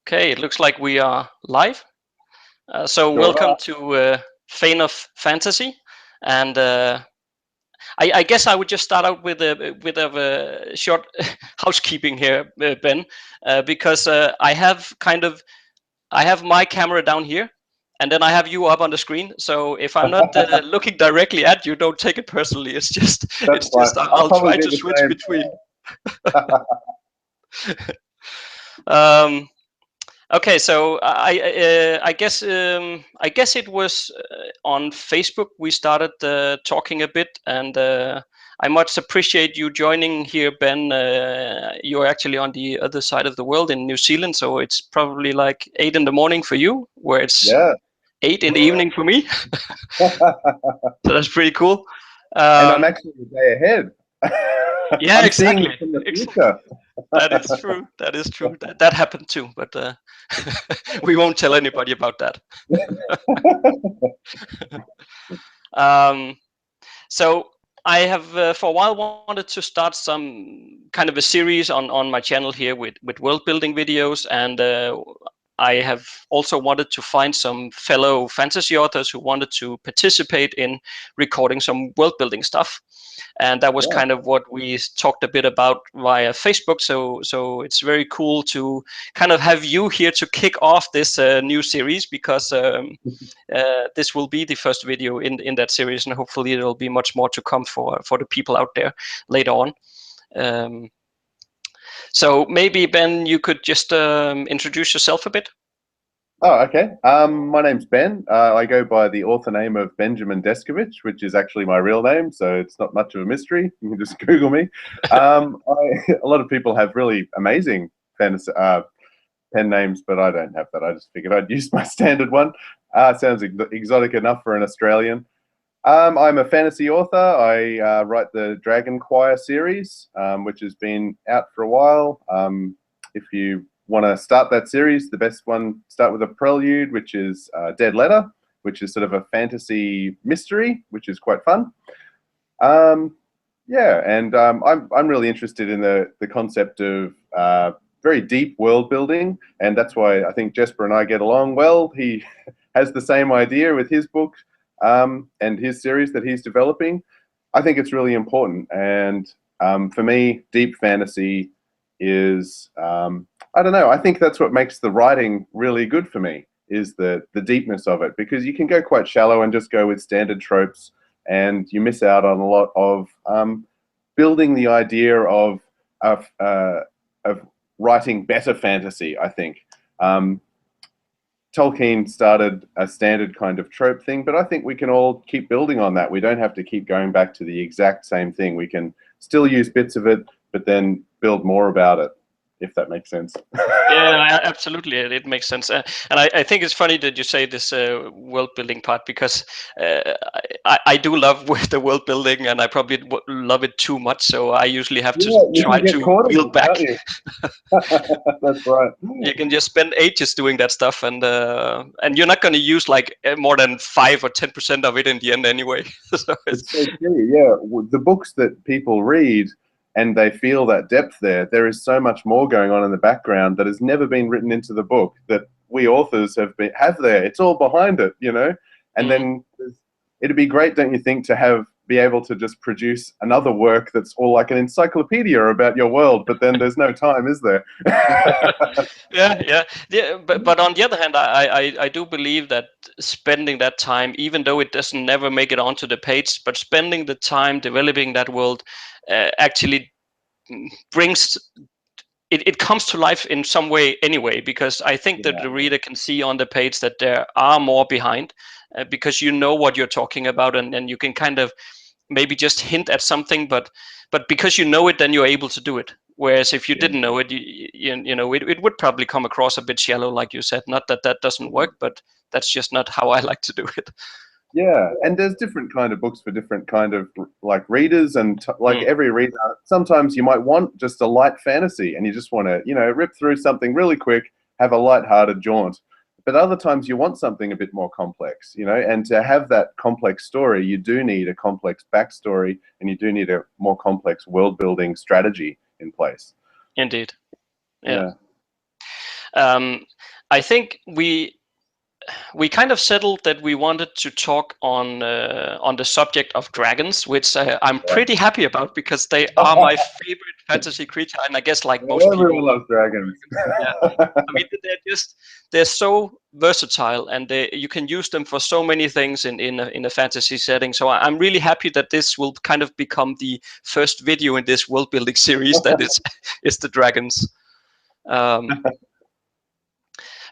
Okay, it looks like we are live. So Sure welcome are. to Fane of Fantasy, and I guess I would just start out with a bit of a short housekeeping here, Ben, because I have my camera down here, and then I have you up on the screen. So if I'm not looking directly at you, don't take it personally. It's just That's fine. I'll I'll probably try do to the switch same. between. Um, Okay, so I guess it was on Facebook we started talking a bit, and I much appreciate you joining here, Ben. You're actually on the other side of the world in New Zealand, so it's probably like 8 in the morning for you, where it's Yeah. 8 in the evening for me. So that's pretty cool. And I'm Um, actually a day ahead. yeah, I'm seeing exactly. it from the future. That is true. That is true. That happened too, but we won't tell anybody about that. Um, so I have for a while wanted to start some kind of a series on my channel here with world building videos, and I have also wanted to find some fellow fantasy authors who wanted to participate in recording some world building stuff, and that was Yeah. kind of what we talked a bit about via Facebook. So it's very cool to kind of have you here to kick off this new series, because this will be the first video in that series, and hopefully there will be much more to come for the people out there later on. Um, so maybe Ben, you could just introduce yourself a bit. Oh, okay. My name's Ben. I go by the author name of Benjamin Descovich, which is actually my real name, so it's not much of a mystery. You can just Google me. A lot of people have really amazing fantasy pen names, but I don't have that. I just figured I'd use my standard one. Sounds exotic enough for an Australian. I'm a fantasy author. I write the Dragon Choir series, which has been out for a while. If you want to start that series, the best one, start with a prelude, which is Dead Letter, which is sort of a fantasy mystery, which is quite fun. Yeah, and I'm really interested in the concept of very deep world building, and that's why I think Jesper and I get along well. He has the same idea with his book and his series that he's developing. I think it's really important, and for me, deep fantasy is I don't know. I think that's what makes the writing really good for me, is the deepness of it, because you can go quite shallow and just go with standard tropes, and you miss out on a lot of building the idea of, uh, of writing better fantasy. I think Tolkien started a standard kind of trope thing, but I think we can all keep building on that. We don't have to keep going back to the exact same thing. We can still use bits of it, but then build more about it, if that makes sense. Yeah, absolutely, it makes sense, and I think it's funny that you say this world building part, because I do love with the world building, and I probably love it too much. So I usually have to Yeah, you try can get to caught in reel it, back. can't you? That's right. You can just spend ages doing that stuff, and you're not going to use like more than 5 or 10% of it in the end anyway. So It's so true. Yeah, the books that people read and they feel that depth there, there is so much more going on in the background that has never been written into the book that we authors have there. It's all behind it, you know. And mm. then it'd be great, don't you think, to be able to just produce another work that's all like an encyclopedia about your world, but then there's no time, is there? Yeah. But on the other hand, I do believe that spending that time, even though it doesn't never make it onto the page, but spending the time developing that world actually brings it comes to life in some way anyway, because I think that Yeah, the reader can see on the page that there are more behind, because you know what you're talking about, and you can kind of maybe just hint at something, but because you know it, then you're able to do it. Whereas if you yeah. didn't know it, you know, it would probably come across a bit shallow, like you said. Not that that doesn't work, but that's just not how I like to do it. Yeah, and there's different kind of books for different kind of like readers, and like Mm. every reader, sometimes you might want just a light fantasy, and you just want to, you know, rip through something really quick, have a light-hearted jaunt. But other times you want something a bit more complex, you know, and to have that complex story, you do need a complex backstory, and you do need a more complex world-building strategy in place. Indeed. Yeah. Yeah. I think we kind of settled that we wanted to talk on the subject of dragons, which I'm pretty happy about because they are my favorite fantasy creature, and I guess like most Everyone people love loves dragons. dragons. Yeah, I mean they're so versatile, and you can use them for so many things in a fantasy setting. So I'm really happy that this will kind of become the first video in this world building series that is the dragons. Um,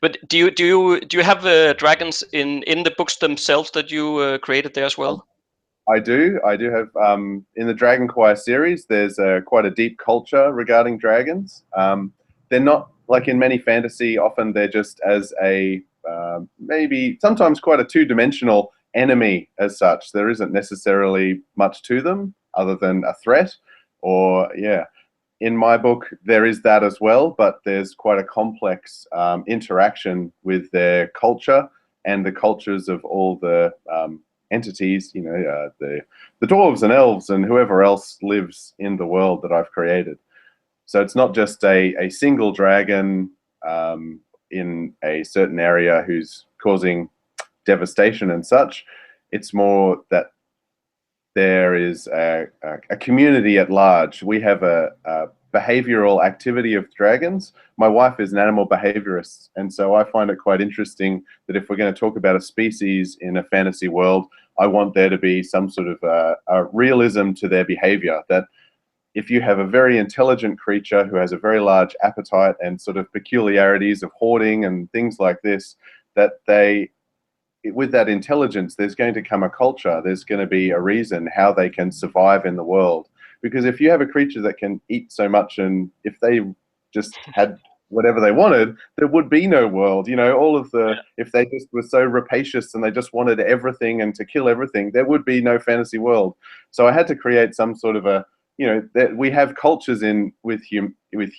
But do you have dragons in the books themselves that you created there as well? I do. I do have in the Dragon Choir series. There's quite a deep culture regarding dragons. They're not like in many fantasy. Often they're just as a maybe sometimes quite a two-dimensional enemy as such. There isn't necessarily much to them other than a threat, or yeah. In my book, there is that as well, but there's quite a complex interaction with their culture and the cultures of all the entities, you know, the dwarves and elves and whoever else lives in the world that I've created. So it's not just a single dragon in a certain area who's causing devastation and such. It's more that there is a community at large. We have a behavioral activity of dragons. My wife is an animal behaviorist, and so I find it quite interesting that if we're going to talk about a species in a fantasy world, I want there to be some sort of a realism to their behavior, that if you have a very intelligent creature who has a very large appetite and sort of peculiarities of hoarding and things like this, that with that intelligence, there's going to come a culture. There's going to be a reason how they can survive in the world. Because if you have a creature that can eat so much, and if they just had whatever they wanted, there would be no world. You know, all of the, if they just were so rapacious and they just wanted everything and to kill everything, there would be no fantasy world. So I had to create some sort of a, you know, that we have cultures with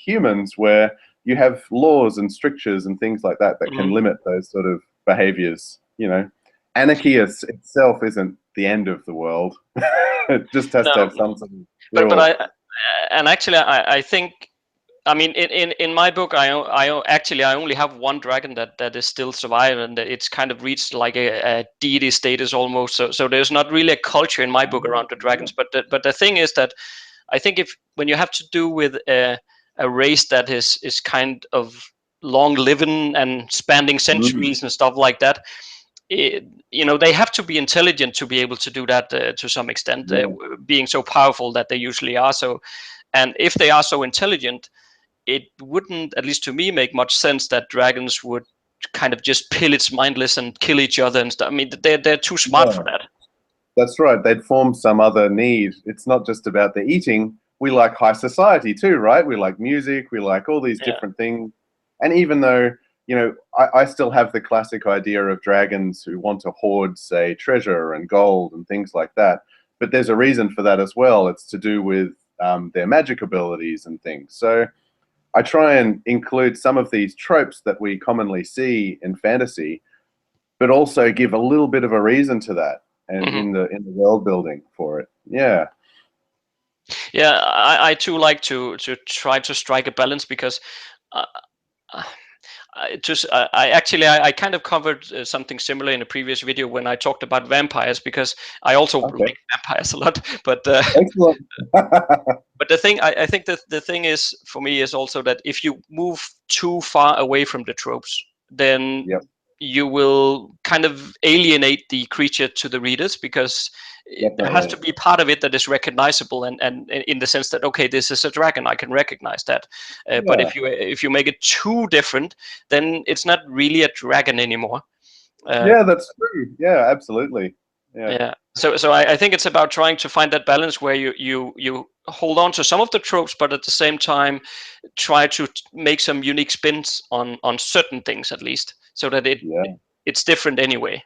humans where you have laws and strictures and things like that that can limit those sort of behaviors. You know, anarchy itself isn't the end of the world. It just has to No, have some sort of but rule. I think, I mean, in my book, I only have one dragon that is still surviving, and it's kind of reached like a deity status almost. So there's not really a culture in my book around the dragons. But the thing is that I think when you have to do with a race that is kind of long living and spanning centuries and stuff like that, you know, they have to be intelligent to be able to do that to some extent, being so powerful that they usually are. So, and if they are so intelligent, it wouldn't, at least to me, make much sense that dragons would kind of just pillage mindless and kill each other and stuff. I mean, they're too smart for that. That's right. They'd form some other need. It's not just about the eating. We like high society too, right? We like music. We like all these different things. And even though, you know, I still have the classic idea of dragons who want to hoard, say, treasure and gold and things like that. But there's a reason for that as well. It's to do with their magic abilities and things. So I try and include some of these tropes that we commonly see in fantasy, but also give a little bit of a reason to that, and in the world building for it. Yeah. Yeah, I too like to try to strike a balance because uh, I kind of covered something similar in a previous video when I talked about vampires, because I also Okay. like vampires a lot. But Excellent. but the thing, I think that the thing is for me is also that if you move too far away from the tropes, then Yep. you will kind of alienate the creature to the readers, because there has to Definitely. be part of it that is recognizable, and in the sense that, okay, this is a dragon, I can recognize that. But Yeah. if you make it too different, then it's not really a dragon anymore. Yeah, that's true. Yeah, absolutely. Yeah. Yeah. So I think it's about trying to find that balance where you hold on to some of the tropes, but at the same time try to make some unique spins on certain things, at least, so that Yeah. it's different anyway.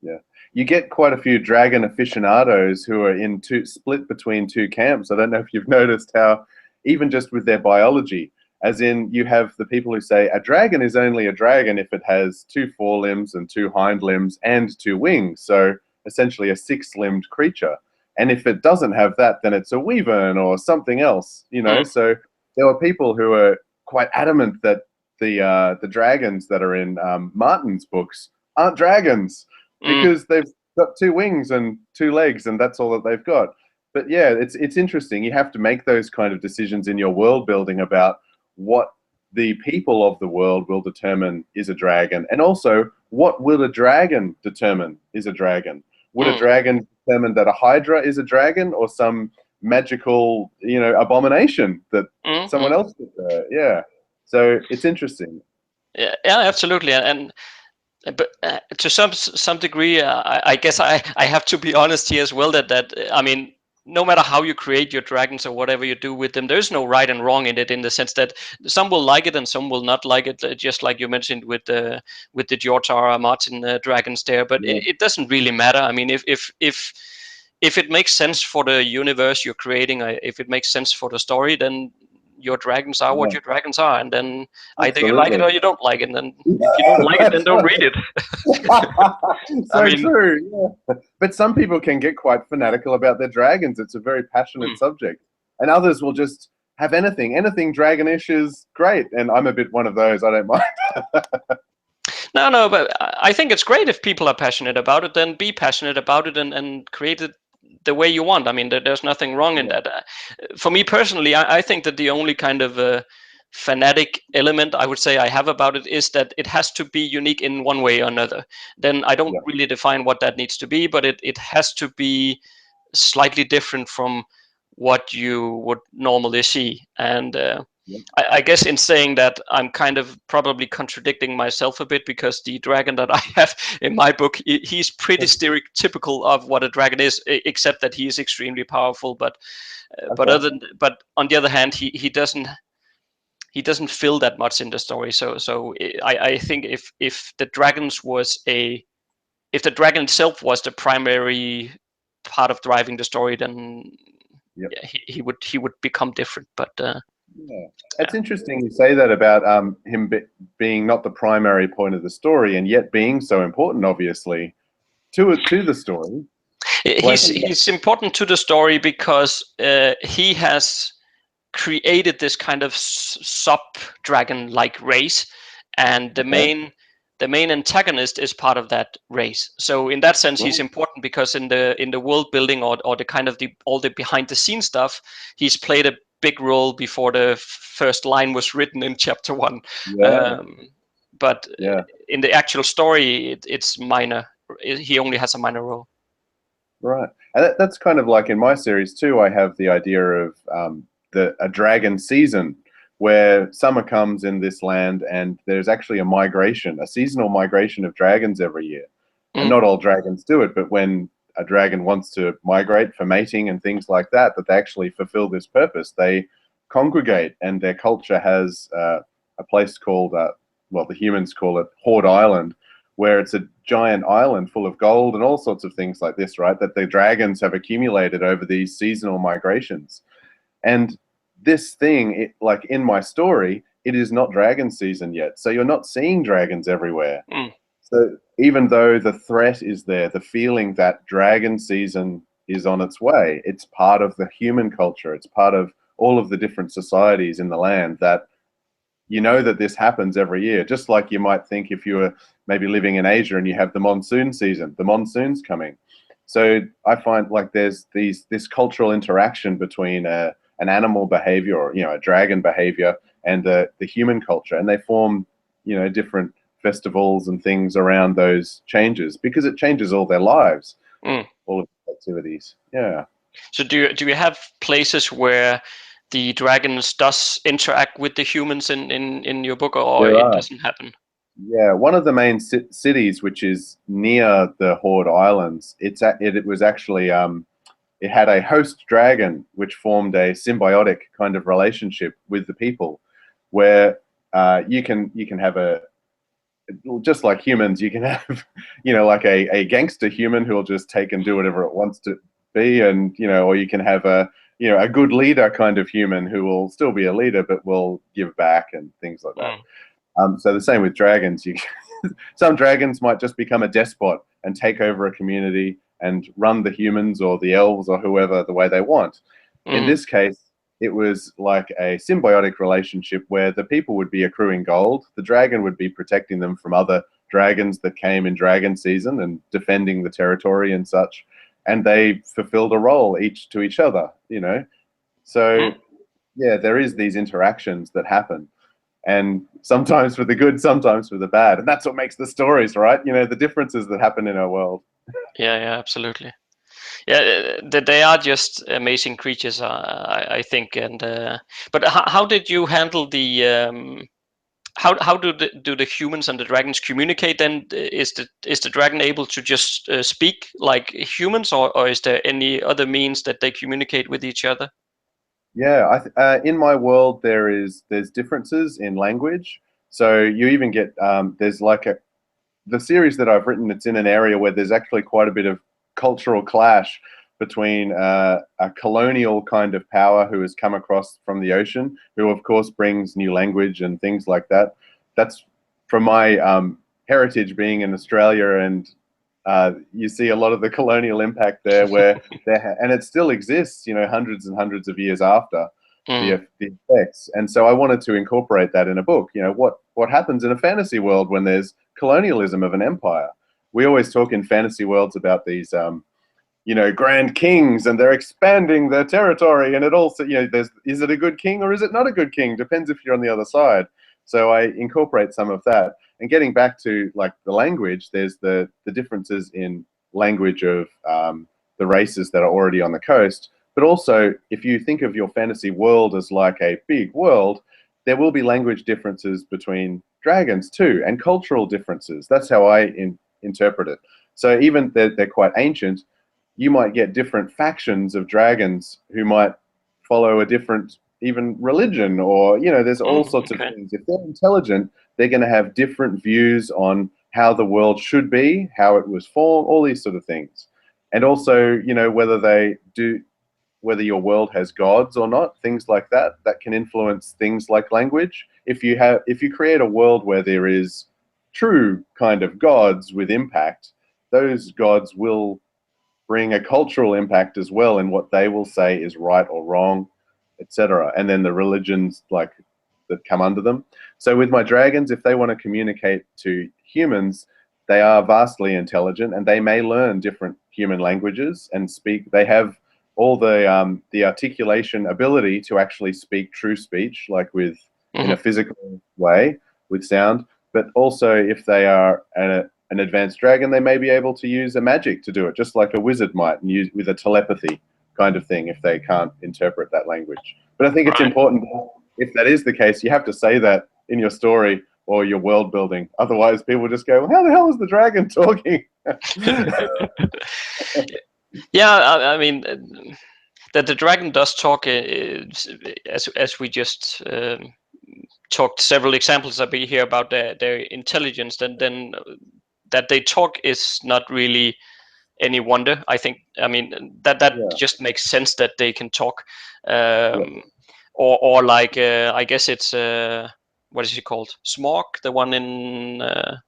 Yeah. You get quite a few dragon aficionados who are split between two camps. I don't know if you've noticed how, even just with their biology, as in you have the people who say a dragon is only a dragon if it has 2 forelimbs and 2 hind limbs and 2 wings. So essentially a 6-limbed creature. And if it doesn't have that, then it's a wyvern or something else, you know. So there were people who are quite adamant that the dragons that are in Martin's books aren't dragons Mm, because they've got two wings and two legs, and that's all that they've got. But yeah, it's interesting. You have to make those kind of decisions in your world building about what the people of the world will determine is a dragon, and also what will a dragon determine is a dragon. Would a mm, dragon determine that a hydra is a dragon, or some magical, abomination that mm, someone mm. else did? Yeah. So it's interesting. Yeah, yeah, absolutely. And but to some degree, I guess I have to be honest here as well that I mean, no matter how you create your dragons or whatever you do with them, there's no right and wrong in it, in the sense that some will like it and some will not like it, just like you mentioned with the George R. R. Martin dragons there. But Yeah, it doesn't really matter. I mean, if it makes sense for the universe you're creating, if it makes sense for the story, then your dragons are what yeah, your dragons are, and then either you like it absolutely. or you don't like it. And then if you don't like it, then That's don't right. read it. I So mean, true. Yeah. But some people can get quite fanatical about their dragons. It's a very passionate mm, subject. And others will just have anything. Anything dragonish is great. And I'm a bit one of those. I don't mind. no, but I think it's great if people are passionate about it. Then be passionate about it and create it the way you want. I mean, there's nothing wrong in Yeah, that. For me personally, I think that the only kind of fanatic element I would say I have about it is that it has to be unique in one way or another. Then I don't yeah, really define what that needs to be, but it has to be slightly different from what you would normally see. And yeah. I guess in saying that, I'm kind of probably contradicting myself a bit, because the dragon that I have in my book, he's pretty stereotypical of what a dragon is, except that he is extremely powerful. Okay. But on the other hand, he doesn't feel that much in the story. So I think if the dragons was a if the dragon itself was the primary part of driving the story, then Yep. yeah, he would become different. But Yeah. yeah. It's interesting you say that about him being not the primary point of the story and yet being so important, obviously, to the story. Like, He's important to the story because he has created this kind of sub dragon like race, and okay, the main antagonist is part of that race. So in that sense, he's right, important because in the world building, or the kind of all the behind the scenes stuff, he's played a big role before the first line was written in chapter one. yeah, um, but yeah. in the actual story, it's minor. He only has a minor role. Right, and that's kind of like in my series too. I have the idea of a dragon season where summer comes in this land, and there's actually a migration, a seasonal migration of dragons every year. And Mm, not all dragons do it, but when a dragon wants to migrate for mating and things like that, that they actually fulfill this purpose, they congregate, and their culture has a place called, well, the humans call it Horde Island, where it's a giant island full of gold and all sorts of things like this, right? That the dragons have accumulated over these seasonal migrations. And this thing, like in my story, it is not dragon season yet. So you're not seeing dragons everywhere. mm, So even though the threat is there, the feeling that dragon season is on its way, it's part of the human culture. It's part of all of the different societies in the land that that this happens every year. Just like you might think if you were maybe living in Asia and you have the monsoon season, the monsoon's coming. So I find like there's this cultural interaction between an animal behavior, or a dragon behavior, and the human culture, and they form different festivals and things around those changes because it changes all their lives, mm. all of the activities. Yeah, So do you have places where the dragons does interact with the humans in your book, or there it are. doesn't happen? Yeah, one of the main cities, which is near the Horde Islands, it was actually it had a host dragon which formed a symbiotic kind of relationship with the people, where you can have just like humans, you can have like a gangster human who will just take and do whatever it wants to be, and or you can have a good leader kind of human who will still be a leader but will give back and things like that. Mm, So the same with dragons. Some dragons might just become a despot and take over a community and run the humans or the elves or whoever the way they want. In mm, this case, it was like a symbiotic relationship where the people would be accruing gold, the dragon would be protecting them from other dragons that came in dragon season and defending the territory and such, and they fulfilled a role each to each other, you know. So yeah, there is these interactions that happen, and sometimes for the good, sometimes for the bad, and that's what makes the stories, right? You know, the differences that happen in our world. Yeah, yeah, absolutely. Yeah, they are just amazing creatures, I think. And but how did you handle the how do the humans and the dragons communicate? Then is the dragon able to just speak like humans, or is there any other means that they communicate with each other? Yeah, in my world there's differences in language. So you even get there's like the series that I've written. It's in an area where there's actually quite a bit of cultural clash between a colonial kind of power who has come across from the ocean, who of course brings new language and things like that. That's from my heritage being in Australia, and you see a lot of the colonial impact there, where there and it still exists, you know, hundreds and hundreds of years after Mm, the effects. And so I wanted to incorporate that in a book. You know, what happens in a fantasy world when there's colonialism of an empire? We always talk in fantasy worlds about these, you know, grand kings, and they're expanding their territory, and it also, you know, there's, is it a good king or is it not a good king? Depends if you're on the other side. So I incorporate some of that. And getting back to like the language, there's the differences in language of the races that are already on the coast. But also, if you think of your fantasy world as like a big world, there will be language differences between dragons too, and cultural differences. That's how I interpret it. So even they're quite ancient, you might get different factions of dragons who might follow a different even religion, or, you know, there's all sorts of okay. things. If they're intelligent, they're going to have different views on how the world should be, how it was formed, all these sort of things. And also, you know, whether your world has gods or not, things like that, that can influence things like language. If you create a world where there is true kind of gods with impact, those gods will bring a cultural impact as well in what they will say is right or wrong, etc. And then the religions like that come under them. So with my dragons, if they want to communicate to humans, they are vastly intelligent, and they may learn different human languages and speak. They have all the articulation ability to actually speak true speech, like with in Hmm. a physical way with sound. But also, if they are an advanced dragon, they may be able to use a magic to do it, just like a wizard might, and use with a telepathy kind of thing if they can't interpret that language. But I think it's Right. important, if that is the case, you have to say that in your story or your world building. Otherwise, people just go, well, "How the hell is the dragon talking?" Yeah, I mean, that the dragon does talk, as we just talked several examples that we hear about their intelligence. Then that they talk is not really any wonder. I think. I mean, that Yeah, just makes sense that they can talk. yeah, Um, or like I guess it's what is he called? Smog, the one in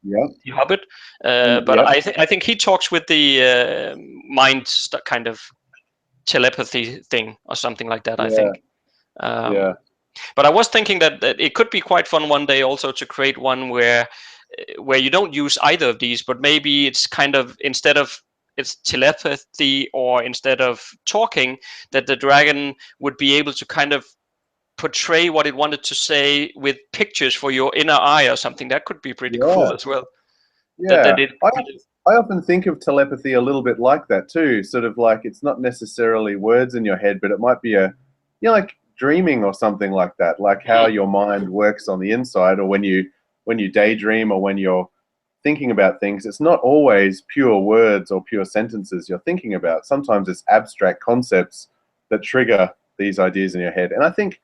yeah, the Hobbit. But yeah, I think he talks with the mind kind of telepathy thing or something like that. I yeah, think. Um, yeah, but I was thinking that it could be quite fun one day also to create one where you don't use either of these, but maybe it's kind of, instead of it's telepathy, or instead of talking, that the dragon would be able to kind of portray what it wanted to say with pictures for your inner eye or something. That could be pretty yeah. cool as well. That Yeah, it I could. I often think of telepathy a little bit like that too. Sort of like it's not necessarily words in your head, but it might be you know, like dreaming or something like that. Like how Mm, your mind works on the inside, or when you daydream, or when you're thinking about things. It's not always pure words or pure sentences you're thinking about. Sometimes it's abstract concepts that trigger these ideas in your head. And I think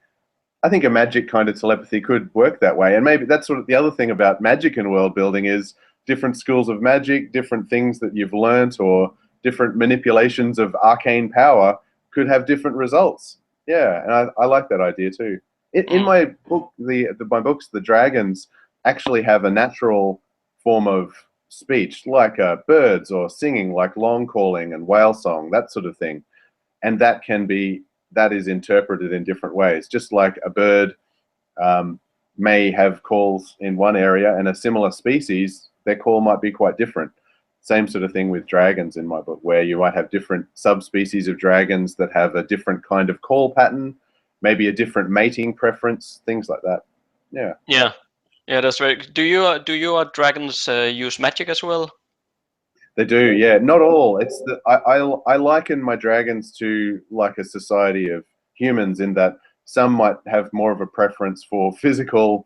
a magic kind of telepathy could work that way. And maybe that's sort of the other thing about magic and world building is different schools of magic, different things that you've learnt, or different manipulations of arcane power could have different results. Yeah, and I like that idea too. In mm, my book, my books, the dragons actually have a natural form of speech, like birds, or singing, like long calling and whale song, that sort of thing, and that can be that is interpreted in different ways. Just like a bird may have calls in one area, and a similar species, their call might be quite different. Same sort of thing with dragons in my book, where you might have different subspecies of dragons that have a different kind of call pattern, maybe a different mating preference, things like that. Yeah. Yeah, that's right. Do your dragons use magic as well? They do, yeah. Not all. It's the I liken my dragons to like a society of humans, in that some might have more of a preference for physical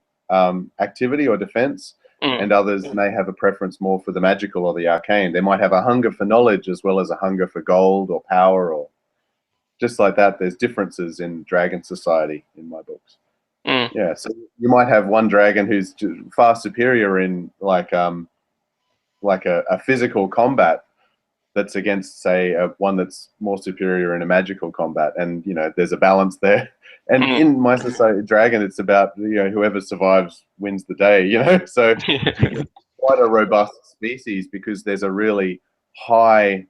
activity or defense, and others may have a preference more for the magical or the arcane. They might have a hunger for knowledge as well as a hunger for gold or power, or just like that. There's differences in dragon society in my books. Yeah, so you might have one dragon who's far superior in like a physical combat that's against, say, one that's more superior in a magical combat, and there's a balance there. And in my society, dragon, it's about whoever survives wins the day. So you get quite a robust species because there's a really high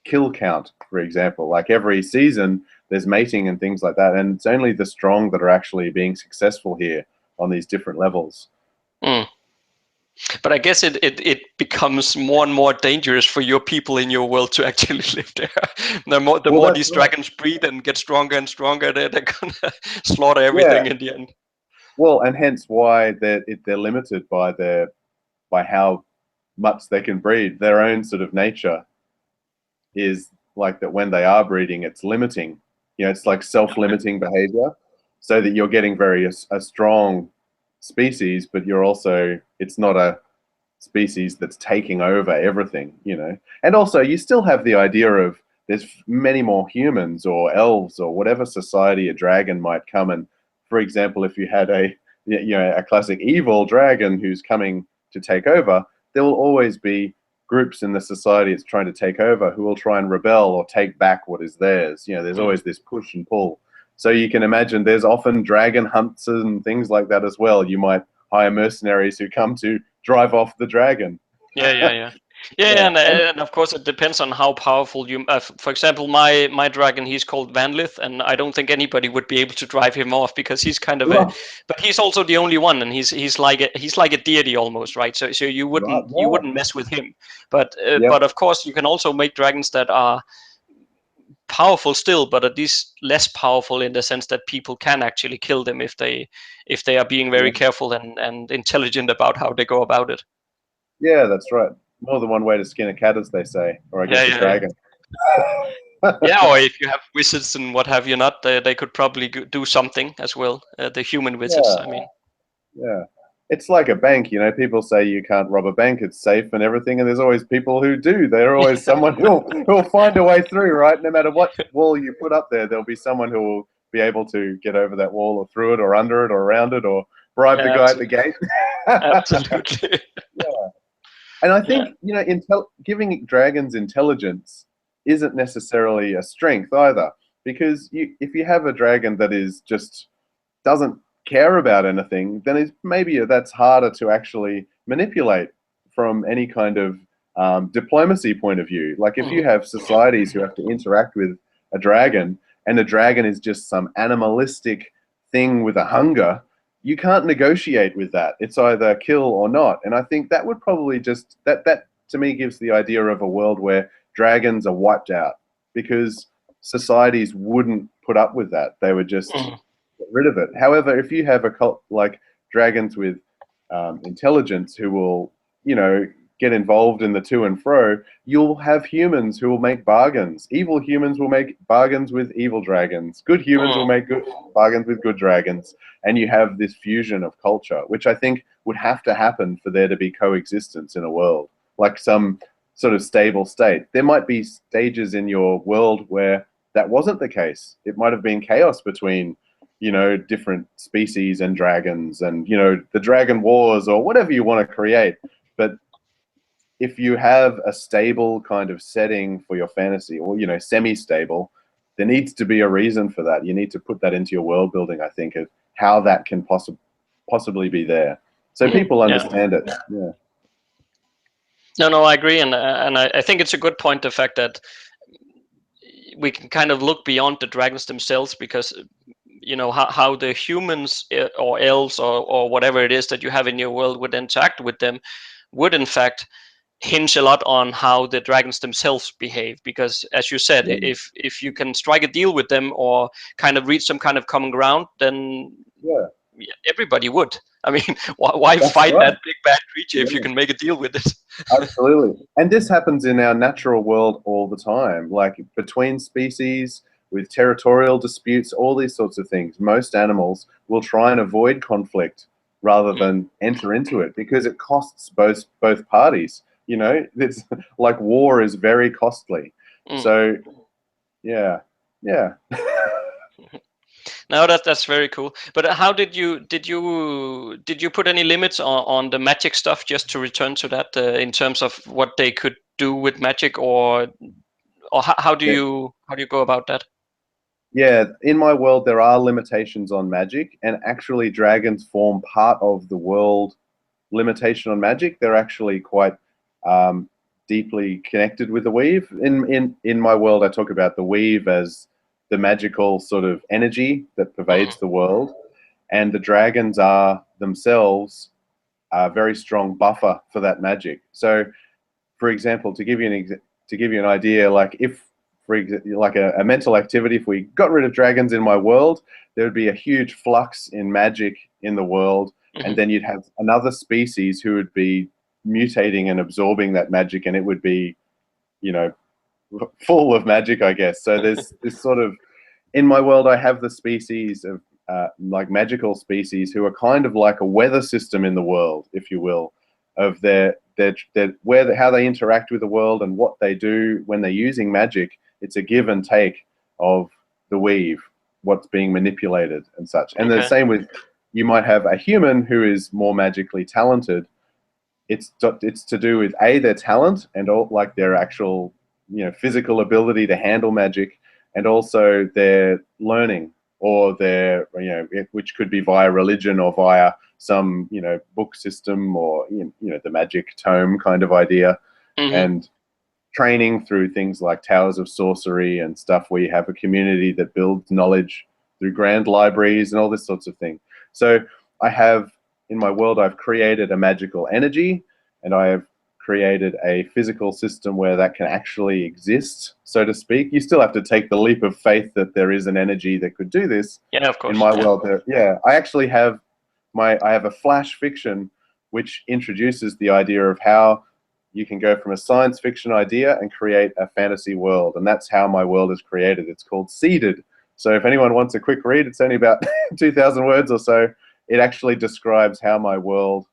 kill count. For example, like every season, there's mating and things like that, and it's only the strong that are actually being successful here on these different levels. But I guess it becomes more and more dangerous for your people in your world to actually live there. The more these dragons breed and get stronger and stronger, they're gonna slaughter everything in the end. Well, and hence why they're limited by how much they can breed. Their own sort of nature is like that. When they are breeding, it's limiting. It's like self-limiting behavior, so that you're getting a strong species, but it's not a species that's taking over everything, And also, you still have the idea of there's many more humans or elves or whatever society a dragon might come. And for example, if you had a classic evil dragon who's coming to take over, there will always be groups in the society it's trying to take over who will try and rebel or take back what is theirs. There's always this push and pull. So you can imagine there's often dragon hunts and things like that as well. You might hire mercenaries who come to drive off the dragon. Yeah. And of course it depends on how powerful you. For example, my dragon, he's called Vanlith, and I don't think anybody would be able to drive him off because he's kind of but he's also the only one, and he's like a deity almost, right? So you wouldn't mess with him. But of course you can also make dragons that are powerful still, but at least less powerful in the sense that people can actually kill them if they are being very careful and intelligent about how they go about it. Yeah, that's right. More than one way to skin a cat, as they say, or I guess a dragon. Yeah, or if you have wizards and what have you not, they could probably do something as well. The human wizards, I mean. Yeah. It's like a bank, people say you can't rob a bank, it's safe and everything, and there's always people who do. There's always someone who'll find a way through, right? No matter what wall you put up there'll be someone who will be able to get over that wall or through it or under it or around it or bribe the guy at the gate. Absolutely. Yeah. And I think, giving dragons intelligence isn't necessarily a strength either, because if you have a dragon that is just doesn't care about anything, then maybe that's harder to actually manipulate from any kind of diplomacy point of view. Like if you have societies who have to interact with a dragon, and the dragon is just some animalistic thing with a hunger, you can't negotiate with that. It's either kill or not. And I think that would probably just that to me gives the idea of a world where dragons are wiped out, because societies wouldn't put up with that. They would just get rid of it. However, if you have a cult like dragons with intelligence who will, get involved in the to and fro, you'll have humans who will make bargains. Evil humans will make bargains with evil dragons. Good humans will make good bargains with good dragons. And you have this fusion of culture, which I think would have to happen for there to be coexistence in a world, like some sort of stable state. There might be stages in your world where that wasn't the case. It might have been chaos between different species and dragons and, the dragon wars or whatever you want to create. But if you have a stable kind of setting for your fantasy, or, semi-stable, there needs to be a reason for that. You need to put that into your world building, I think, of how that can possibly be there. So people understand it. Yeah. No, I agree. And I think it's a good point, the fact that we can kind of look beyond the dragons themselves, because how the humans or elves or whatever it is that you have in your world would interact with them would in fact hinge a lot on how the dragons themselves behave. Because as you said, Yeah. if you can strike a deal with them or kind of reach some kind of common ground, then Yeah, everybody would. I mean, why that's fight right. that big bad creature if you Yeah. can make a deal with it? Absolutely. And this happens in our natural world all the time, like between species, with territorial disputes, all these sorts of things. Most animals will try and avoid conflict rather than enter into it because it costs both parties. It's like war is very costly. Mm. So, yeah, yeah. No, that's very cool. But how did you put any limits on the magic stuff, just to return to that, in terms of what they could do with magic, or how do you go about that? Yeah, in my world, there are limitations on magic, and actually, dragons form part of the world limitation on magic. They're actually quite um, deeply connected with the weave. In my world, I talk about the weave as the magical sort of energy that pervades the world, and the dragons are themselves a very strong buffer for that magic. So, for example, to give you an idea, like if like a mental activity, if we got rid of dragons in my world, there would be a huge flux in magic in the world, and Hmm. then you'd have another species who would be mutating and absorbing that magic, and it would be, you know, full of magic, I guess. So there's this sort of, in my world, I have the species of like magical species who are kind of like a weather system in the world, if you will, of how they interact with the world and what they do when they're using magic. It's a give and take of the weave, what's being manipulated and such. And the Okay. same with, you might have a human who is more magically talented. It's to do with their talent and all, like their actual physical ability to handle magic, and also their learning, or their which could be via religion or via some book system, or the magic tome kind of idea, Hmm. and training through things like towers of sorcery and stuff, where you have a community that builds knowledge through grand libraries and all this sorts of thing. So I have, in my world, I've created a magical energy, and I have created a physical system where that can actually exist, so to speak. You still have to take the leap of faith that there is an energy that could do this. Yeah, of In course. my Yeah. world, I actually have I have a flash fiction which introduces the idea of how you can go from a science fiction idea and create a fantasy world. And that's how my world is created. It's called Seeded. So if anyone wants a quick read, it's only about 2,000 words or so. It actually describes how my world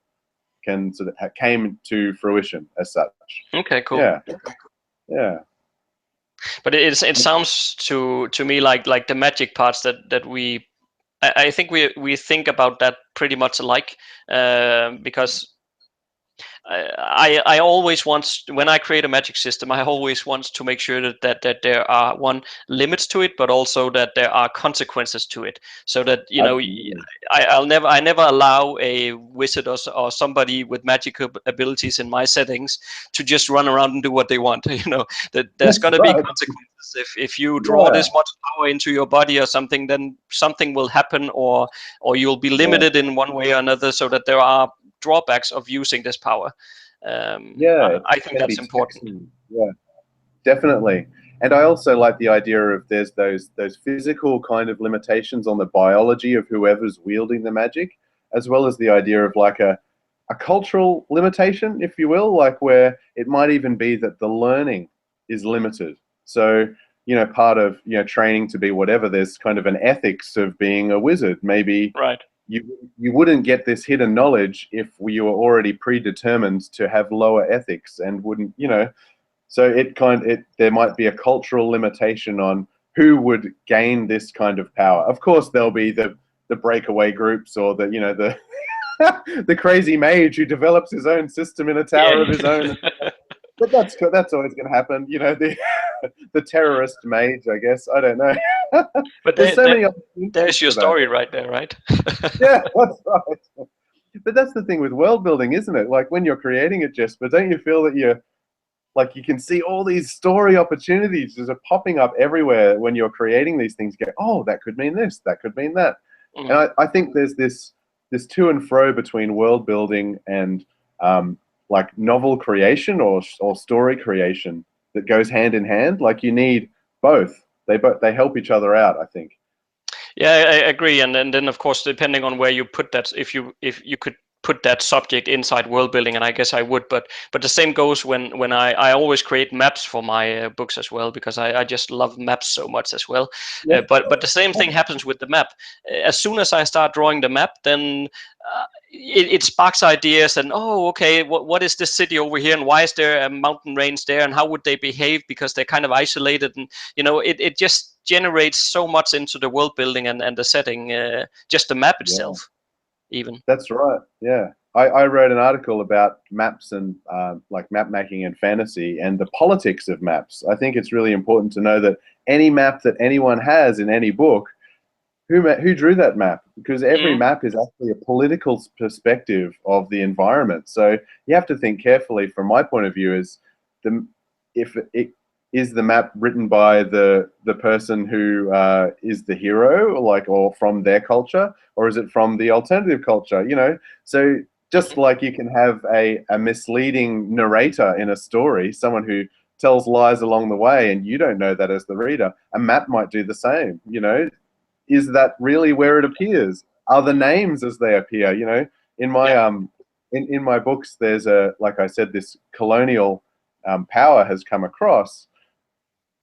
can sort of came to fruition as such. Okay. Cool. Yeah, yeah, But it sounds to me like the magic parts that we. I think we think about that pretty much alike, because I always want, when I create a magic system, I always want to make sure that there are, one, limits to it, but also that there are consequences to it, so that absolutely. I never allow a wizard or somebody with magical abilities in my settings to just run around and do what they want. That there's That's going to be right. consequences. If you draw Yeah, this much power into your body or something, then something will happen, or you'll be yeah, limited in one way or another, so that there are drawbacks of using this power. yeah. I It think can that's be important. taxing. Yeah. Definitely. And I also like the idea of there's those physical kind of limitations on the biology of whoever's wielding the magic, as well as the idea of like a cultural limitation, if you will, like where it might even be that the learning is limited. So, part of, training to be whatever, there's kind of an ethics of being a wizard. Maybe Right. you wouldn't get this hidden knowledge if you were already predetermined to have lower ethics, and wouldn't, so there might be a cultural limitation on who would gain this kind of power. Of course, there'll be the breakaway groups, or the the crazy mage who develops his own system in a tower of his own. Yeah. But that's always going to happen. The terrorist mage, I guess. I don't know. But There's so many opportunities there's your for that. story right there, right? Yeah, that's right. But that's the thing with world building, isn't it? Like when you're creating it, Jesper, don't you feel that like you can see all these story opportunities just are popping up everywhere when you're creating these things. You go, oh, that could mean this, that could mean that. And I think there's this to and fro between world building and like novel creation or story creation that goes hand in hand. Like you need both. They help each other out, I think. Yeah, I agree. And then of course, depending on where you put that, if you could put that subject inside world building, and I guess I would, but the same goes when I always create maps for my books as well, because I just love maps so much as well. Yeah. But the same thing happens with the map. As soon as I start drawing the map, then it sparks ideas, and oh, okay, what is this city over here, and why is there a mountain range there, and how would they behave, because they're kind of isolated, and it just generates so much into the world building and the setting, just the map Yeah. itself even. That's right. Yeah. I wrote an article about maps and like map making and fantasy and the politics of maps. I think it's really important to know that any map that anyone has in any book, who drew that map? Because every map is actually a political perspective of the environment. So you have to think carefully. From my point of view, if it is the map written by the person who is the hero, or from their culture, or is it from the alternative culture? So just like you can have a misleading narrator in a story, someone who tells lies along the way, and you don't know that as the reader, a map might do the same. Is that really where it appears? Are the names as they appear? In my in my books, there's like I said, this colonial power has come across,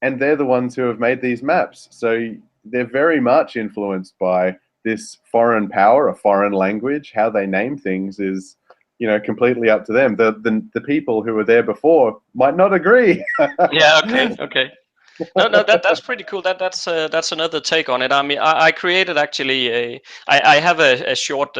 and they're the ones who have made these maps. So they're very much influenced by this foreign power, a foreign language. How they name things is, completely up to them. The people who were there before might not agree. Yeah. Okay. No, that's pretty cool. That's another take on it. I mean, I created actually I have a short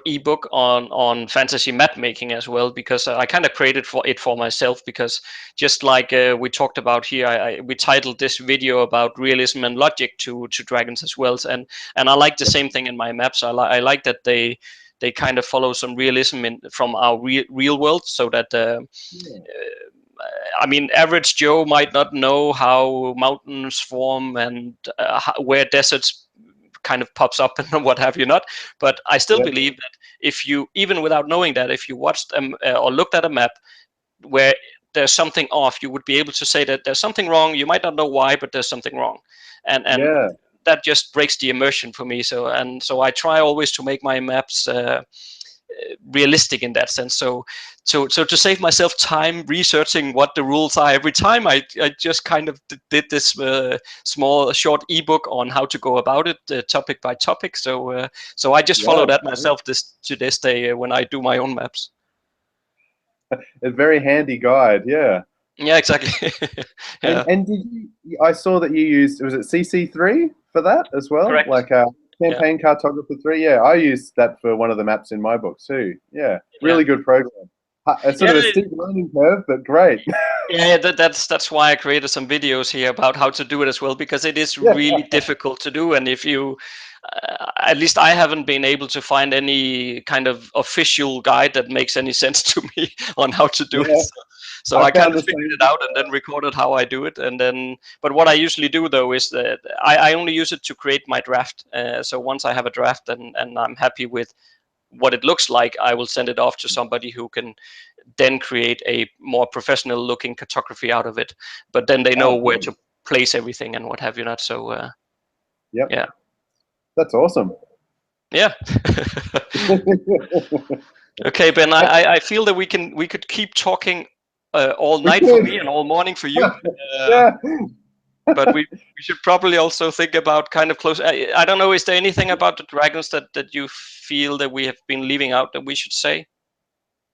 ebook on fantasy map making as well, because I kind of created for myself, because just like we talked about here, we titled this video about realism and logic to dragons as well, and I like the same thing in my maps. I like that they kind of follow some realism from our real world, so that I mean, average Joe might not know how mountains form and where deserts kind of pops up and what have you not. But I still believe that if you, even without knowing that, if you watched or looked at a map where there's something off, you would be able to say that there's something wrong. You might not know why, but there's something wrong, and that just breaks the immersion for me. So I try always to make my maps realistic in that sense. So to save myself time researching what the rules are every time, I just kind of did this small short ebook on how to go about it, topic by topic. So I just follow that myself to this day when I do my own maps. A very handy guide. Yeah. Yeah, exactly. Yeah. And I saw that you used, was it CC3 for that as well? Correct. Like Campaign Cartographer 3. Yeah, I used that for one of the maps in my book too. Yeah, really good program. It's sort of a steep learning curve, but great. Yeah, that's why I created some videos here about how to do it as well, because it is really difficult to do. And if you, at least I haven't been able to find any kind of official guide that makes any sense to me on how to do it. So I kind of figured it out and then recorded how I do it. And then, but what I usually do though is that I only use it to create my draft. So once I have a draft and I'm happy with what it looks like, I will send it off to somebody who can then create a more professional looking cartography out of it. But then they know where to place everything and what have you not. So yeah, that's awesome. Yeah. Okay, Ben, I feel that we could keep talking all night for me and all morning for you. But we should probably also think about kind of close. I don't know. Is there anything about the dragons that you feel that we have been leaving out that we should say?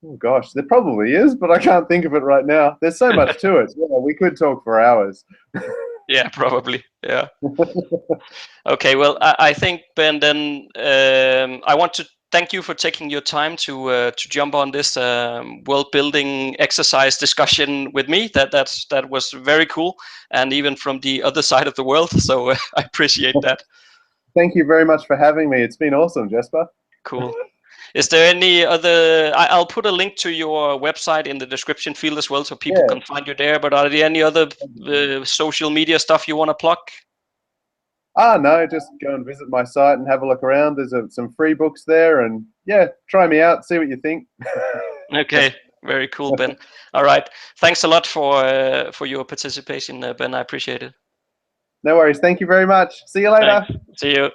Oh gosh, there probably is, but I can't think of it right now. There's so much to it. Yeah, we could talk for hours. Yeah, probably. Yeah. Okay. Well, I think, Ben, then I want to thank you for taking your time to jump on this world building exercise discussion with me. That was very cool, and even from the other side of the world. So I appreciate that. Thank you very much for having me. It's been awesome, Jesper. Cool. Is there any other? I'll put a link to your website in the description field as well, so people Yeah. can find you there. But are there any other social media stuff you want to plug? No, just go and visit my site and have a look around. There's some free books there, and yeah, try me out, see what you think. Okay, very cool, Ben. All right, thanks a lot for your participation, Ben. I appreciate it. No worries. Thank you very much. See you later. Thanks. See you.